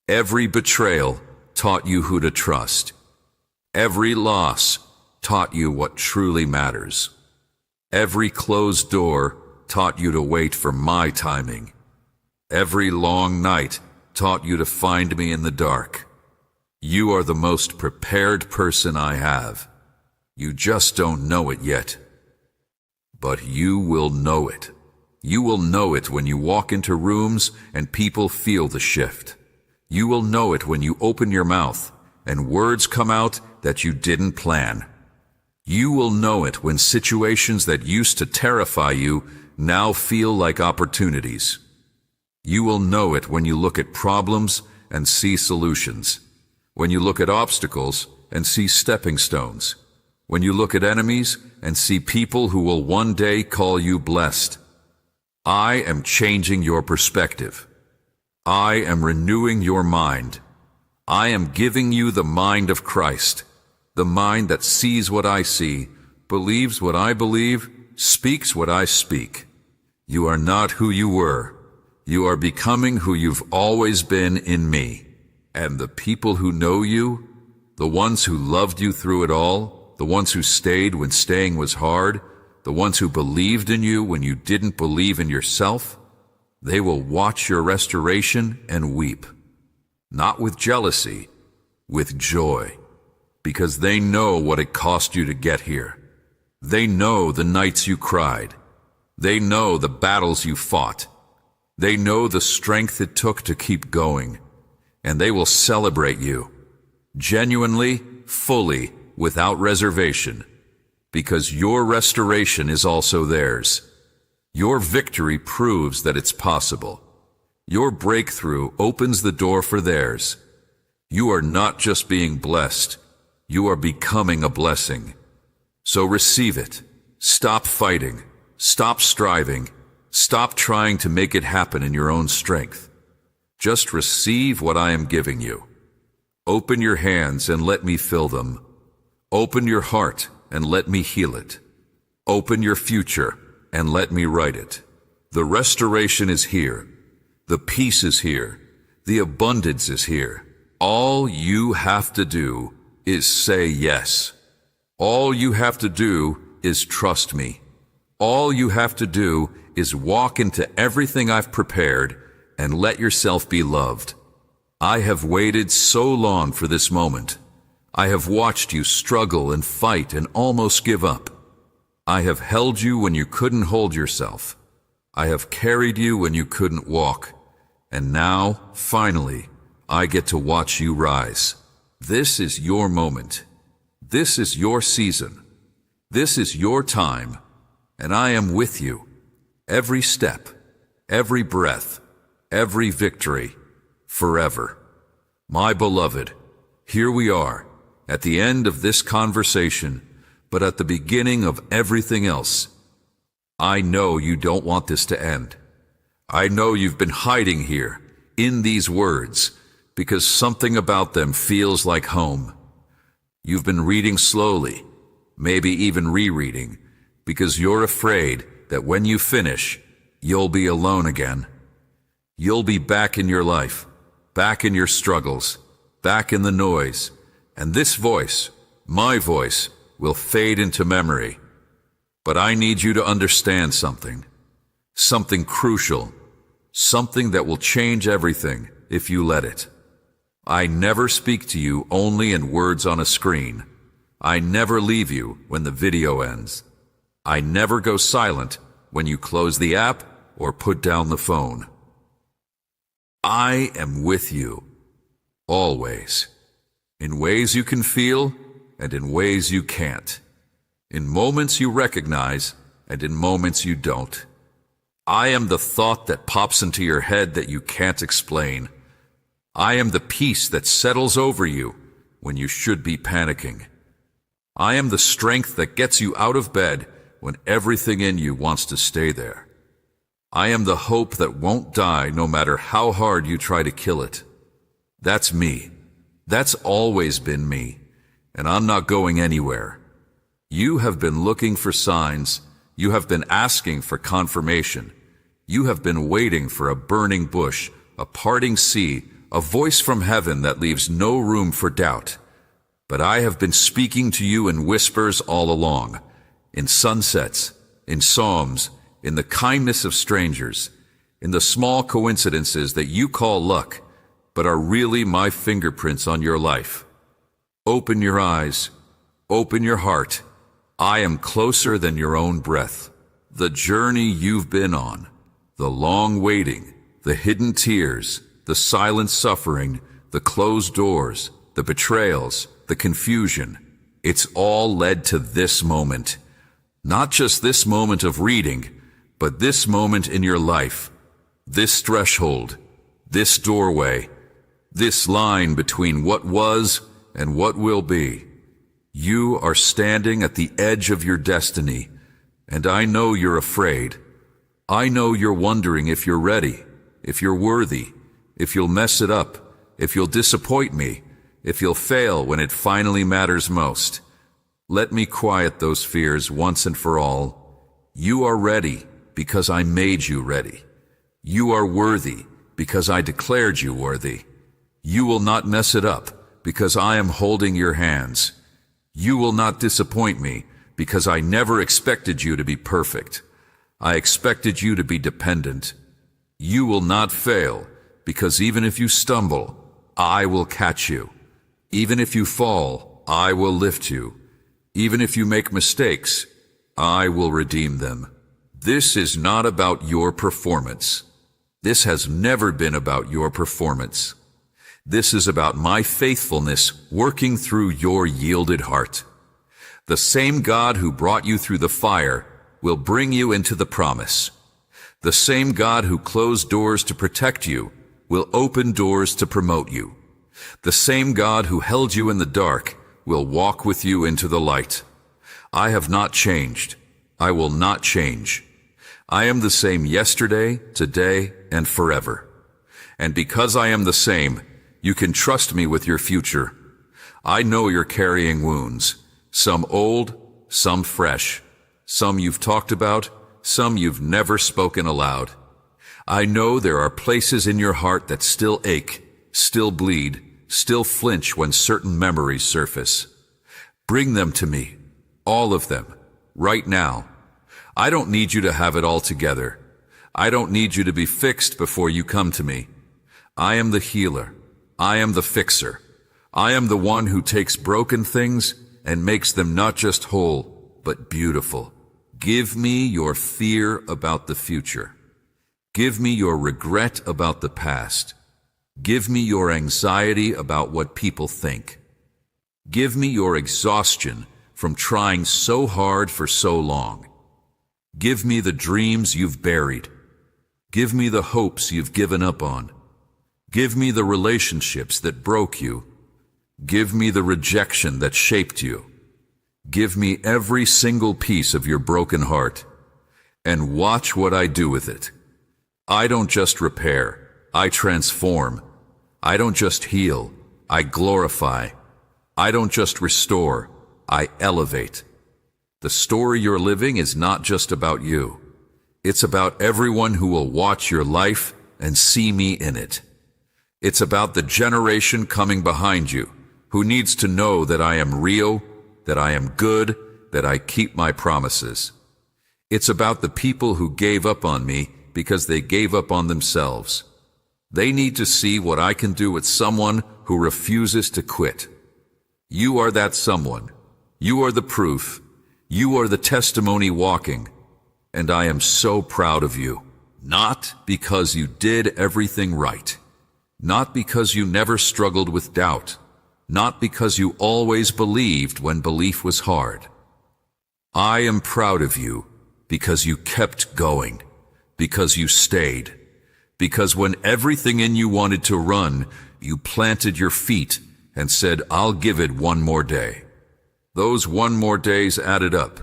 Every betrayal taught you who to trust. Every loss taught you what truly matters. Every closed door taught you to wait for my timing. Every long night taught you to find me in the dark. You are the most prepared person I have. You just don't know it yet. But you will know it. You will know it when you walk into rooms and people feel the shift. You will know it when you open your mouth and words come out that you didn't plan. You will know it when situations that used to terrify you now feel like opportunities. You will know it when you look at problems and see solutions, when you look at obstacles and see stepping stones, when you look at enemies and see people who will one day call you blessed. I am changing your perspective. I am renewing your mind. I am giving you the mind of Christ, the mind that sees what I see, believes what I believe, speaks what I speak. You are not who you were. You are becoming who you've always been in me. And the people who know you, the ones who loved you through it all, the ones who stayed when staying was hard, the ones who believed in you when you didn't believe in yourself, they will watch your restoration and weep. Not with jealousy, with joy, because they know what it cost you to get here. They know the nights you cried. They know the battles you fought. They know the strength it took to keep going. And they will celebrate you, genuinely, fully, without reservation, because your restoration is also theirs. Your victory proves that it's possible. Your breakthrough opens the door for theirs. You are not just being blessed, you are becoming a blessing. So receive it. Stop fighting. Stop striving. Stop trying to make it happen in your own strength. Just receive what I am giving you. Open your hands and let me fill them. Open your heart and let me heal it. Open your future and let me write it. The restoration is here. The peace is here. The abundance is here. All you have to do is say yes. All you have to do is trust me. All you have to do is walk into everything I've prepared and let yourself be loved. I have waited so long for this moment. I have watched you struggle and fight and almost give up. I have held you when you couldn't hold yourself. I have carried you when you couldn't walk. And now, finally, I get to watch you rise. This is your moment. This is your season. This is your time. And I am with you. Every step, every breath, every victory, forever. My beloved, here we are, at the end of this conversation, but at the beginning of everything else. I know you don't want this to end. I know you've been hiding here, in these words, because something about them feels like home. You've been reading slowly, maybe even rereading, because you're afraid that when you finish, you'll be alone again. You'll be back in your life, back in your struggles, back in the noise, and this voice, my voice, will fade into memory. But I need you to understand something crucial, something that will change everything if you let it. I never speak to you only in words on a screen. I never leave you when the video ends. I never go silent when you close the app or put down the phone. I am with you, always, in ways you can feel and in ways you can't, in moments you recognize and in moments you don't. I am the thought that pops into your head that you can't explain. I am the peace that settles over you when you should be panicking. I am the strength that gets you out of bed when everything in you wants to stay there. I am the hope that won't die no matter how hard you try to kill it. That's me. That's always been me, and I'm not going anywhere. You have been looking for signs. You have been asking for confirmation. You have been waiting for a burning bush, a parting sea, a voice from heaven that leaves no room for doubt. But I have been speaking to you in whispers all along, in sunsets, in psalms, in the kindness of strangers, in the small coincidences that you call luck, but are really my fingerprints on your life. Open your eyes, open your heart. I am closer than your own breath. The journey you've been on, the long waiting, the hidden tears, the silent suffering, the closed doors, the betrayals, the confusion, it's all led to this moment. Not just this moment of reading, but this moment in your life, this threshold, this doorway, this line between what was and what will be. You are standing at the edge of your destiny, and I know you're afraid. I know you're wondering if you're ready, if you're worthy, if you'll mess it up, if you'll disappoint me, if you'll fail when it finally matters most. Let me quiet those fears once and for all. You are ready because I made you ready. You are worthy because I declared you worthy. You will not mess it up because I am holding your hands. You will not disappoint me because I never expected you to be perfect. I expected you to be dependent. You will not fail because even if you stumble, I will catch you. Even if you fall, I will lift you. Even if you make mistakes, I will redeem them. This is not about your performance. This has never been about your performance. This is about my faithfulness working through your yielded heart. The same God who brought you through the fire will bring you into the promise. The same God who closed doors to protect you will open doors to promote you. The same God who held you in the dark will walk with you into the light. I have not changed. I will not change. I am the same yesterday, today, and forever. And because I am the same, you can trust me with your future. I know you're carrying wounds, some old, some fresh, some you've talked about, some you've never spoken aloud. I know there are places in your heart that still ache, still bleed, still flinch when certain memories surface. Bring them to me, all of them, right now. I don't need you to have it all together. I don't need you to be fixed before you come to me. I am the healer. I am the fixer. I am the one who takes broken things and makes them not just whole, but beautiful. Give me your fear about the future. Give me your regret about the past. Give me your anxiety about what people think. Give me your exhaustion from trying so hard for so long. Give me the dreams you've buried. Give me the hopes you've given up on. Give me the relationships that broke you. Give me the rejection that shaped you. Give me every single piece of your broken heart, and watch what I do with it. I don't just repair, I transform. I don't just heal, I glorify. I don't just restore, I elevate. The story you're living is not just about you. It's about everyone who will watch your life and see me in it. It's about the generation coming behind you who needs to know that I am real, that I am good, that I keep my promises. It's about the people who gave up on me because they gave up on themselves. They need to see what I can do with someone who refuses to quit. You are that someone. You are the proof. You are the testimony walking. And I am so proud of you. Not because you did everything right. Not because you never struggled with doubt. Not because you always believed when belief was hard. I am proud of you because you kept going, because you stayed, because when everything in you wanted to run, you planted your feet and said, I'll give it one more day. Those one more days added up.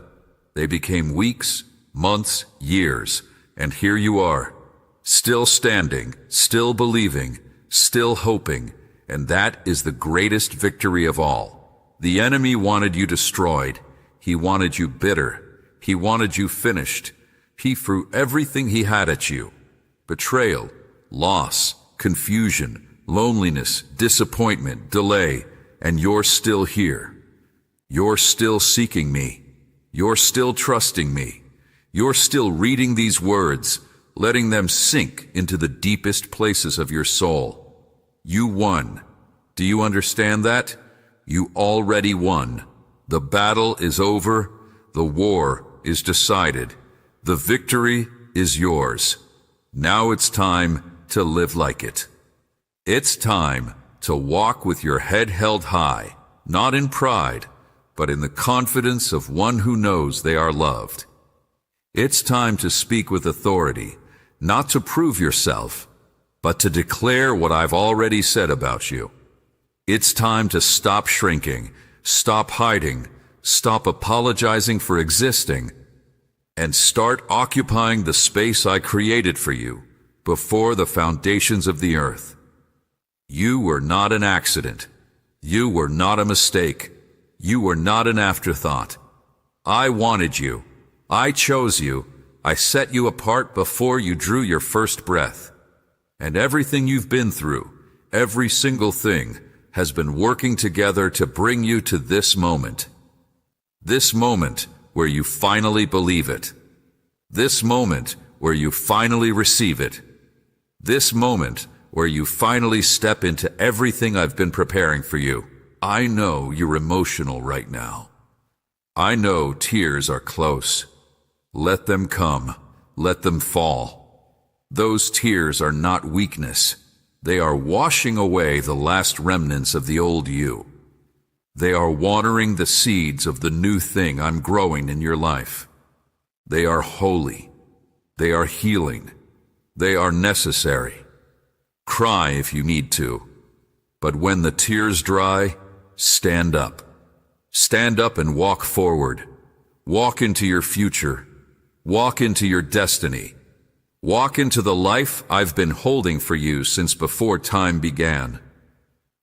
They became weeks, months, years, and here you are, still standing, still believing, still hoping, and that is the greatest victory of all. The enemy wanted you destroyed. He wanted you bitter. He wanted you finished. He threw everything he had at you. Betrayal, loss, confusion, loneliness, disappointment, delay, and you're still here. You're still seeking me. You're still trusting me. You're still reading these words, letting them sink into the deepest places of your soul. You won. Do you understand that? You already won. The battle is over. The war is decided. The victory is yours. Now it's time to live like it. It's time to walk with your head held high, not in pride, but in the confidence of one who knows they are loved. It's time to speak with authority, not to prove yourself, but to declare what I've already said about you. It's time to stop shrinking, stop hiding, stop apologizing for existing, and start occupying the space I created for you before the foundations of the earth. You were not an accident. You were not a mistake. You were not an afterthought. I wanted you. I chose you. I set you apart before you drew your first breath. And everything you've been through, every single thing, has been working together to bring you to this moment. This moment where you finally believe it. This moment where you finally receive it. This moment where you finally step into everything I've been preparing for you. I know you're emotional right now. I know tears are close. Let them come. Let them fall. Those tears are not weakness. They are washing away the last remnants of the old you. They are watering the seeds of the new thing I'm growing in your life. They are holy. They are healing. They are necessary. Cry if you need to. But when the tears dry, stand up. Stand up and walk forward. Walk into your future. Walk into your destiny. Walk into the life I've been holding for you since before time began.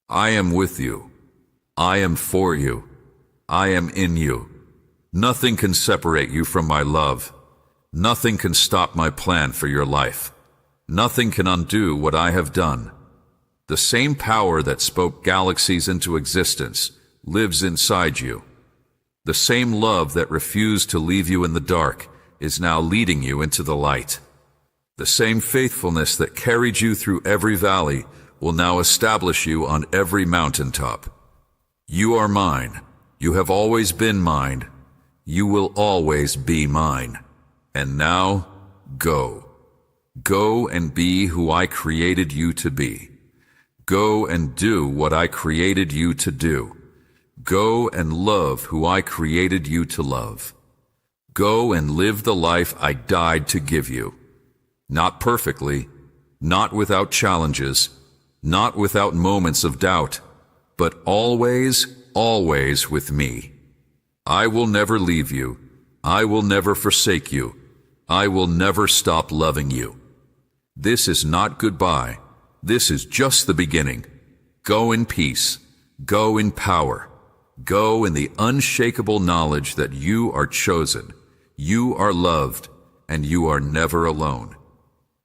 I am with you. I am for you. I am in you. Nothing can separate you from my love. Nothing can stop my plan for your life. Nothing can undo what I have done. The same power that spoke galaxies into existence lives inside you. The same love that refused to leave you in the dark is now leading you into the light. The same faithfulness that carried you through every valley will now establish you on every mountaintop. You are mine. You have always been mine. You will always be mine. And now, go. Go and be who I created you to be. Go and do what I created you to do. Go and love who I created you to love. Go and live the life I died to give you. Not perfectly, not without challenges, not without moments of doubt, but always, always with me. I will never leave you. I will never forsake you. I will never stop loving you. This is not goodbye. This is just the beginning. Go in peace. Go in power. Go in the unshakable knowledge that you are chosen, you are loved, and you are never alone.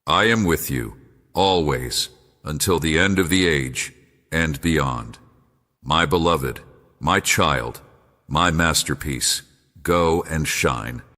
I am with you, always, until the end of the age and beyond. My beloved, my child, my masterpiece, go and shine.